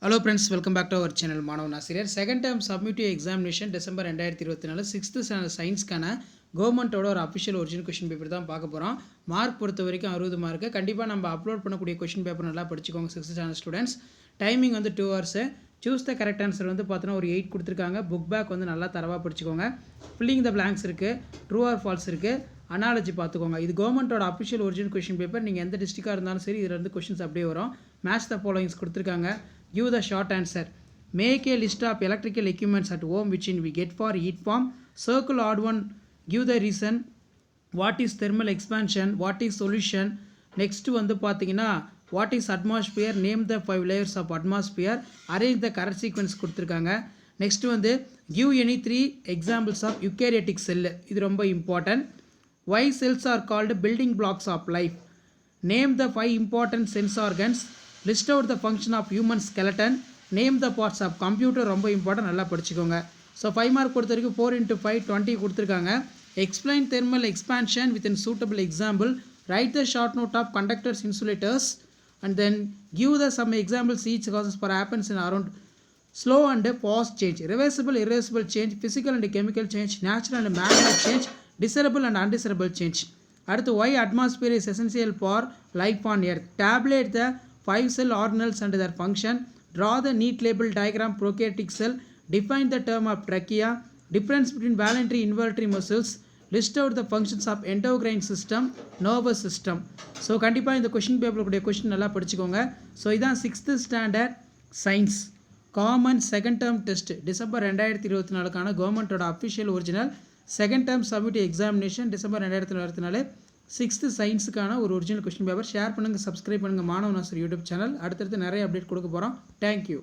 Hello friends, welcome back to our channel மாணவன் ஆசிரியர். Second term summative examination December 2024 sixth standard சயின்ஸ்க்கான கவர்மெண்ட்டோட ஒரு அஃபிஷியல் ஒரிஜினல் கொஷின் பேப்பர் தான் பார்க்க போகிறோம். மார்க் பொறுத்த வரைக்கும் 60 மார்க்கு. கண்டிப்பாக நம்ம அப்லோட் பண்ணக்கூடிய கொஷின் பேப்பர் நல்லா படிச்சுக்கோங்க சிக்ஸ்த் ஸ்டாண்டர்ட் ஸ்டூடெண்ட்ஸ். டைமிங் வந்து 2 hours. Choose the correct answer வந்து பார்த்தோன்னா ஒரு 8 கொடுத்துருக்காங்க. புக் பேக் வந்து நல்லா தரவாக படிச்சுக்கோங்க. ஃபில்லிங் த பிளாங்க்ஸ் இருக்குது, ட்ரூ ஆர் ஃபால்ஸ் இருக்குது, அனாலஜி பார்த்துக்கோங்க. இது கவர்மெண்ட்டோட அஃபிஷியல் ஒரிஜினல் கொஷின் பேப்பர். நீங்கள் எந்த டிஸ்ட்ரிக்டாக இருந்தாலும் சரி இதில் இருந்து கொஷின்ஸ் அப்படியே வரும். மேட்ச் த ஃபாலோயிங்ஸ் கொடுத்துருக்காங்க. Give the short answer. Make a list of electrical equipments at home which we get for heat pump. Circle odd one. Give the reason. What is thermal expansion? What is solution? Next வந்து பார்த்தீங்கன்னா what is atmosphere? Name the 5 layers of atmosphere. Arrange the correct sequence கொடுத்துருக்காங்க. Next வந்து give any 3 examples of eukaryotic cell. இது ரொம்ப important. Why cells are called building blocks of life? Name the 5 important sense organs. List out the function of human skeleton. Name the parts of computer. ரொம்ப important, நல்லா படிச்சுக்கோங்க. So 5 mark பொறுத்த வரைக்கும் 4 into 5 20 கொடுத்துருக்காங்க. Explain thermal expansion with a suitable example. Write the short note of conductors, insulators, and then give the some examples each causes for happens in around slow and fast change, reversible, irreversible change, physical and chemical change, natural and man-made change, desirable and undesirable change. அடுத்து why atmosphere is essential for life on earth. Tabulate the 5 cell organelles and their function. Draw the neat label diagram prokaryotic cell. Define the term of trachea. Difference between voluntary and involuntary muscles. List out the functions of endocrine system, nervous system. So கண்டிப்பாக இந்த question பேப்பருடைய question நல்லா படிச்சுக்கோங்க. So இதான் 6th standard science common second term test December 2024க்கான கவர்மெண்ட்டோட official original second term submit examination December 2024 sixth சயின்ஸுக்கான ஒரு original question paper. Share பண்ணுங்கள், சப்ஸ்கிரைப் பண்ணுங்கள் மாணவன் ஆசிரியர் யூடியூப் சேனல். அடுத்தடுத்து நிறைய அப்டேட் கொடுக்க போகிறோம். தேங்க்யூ.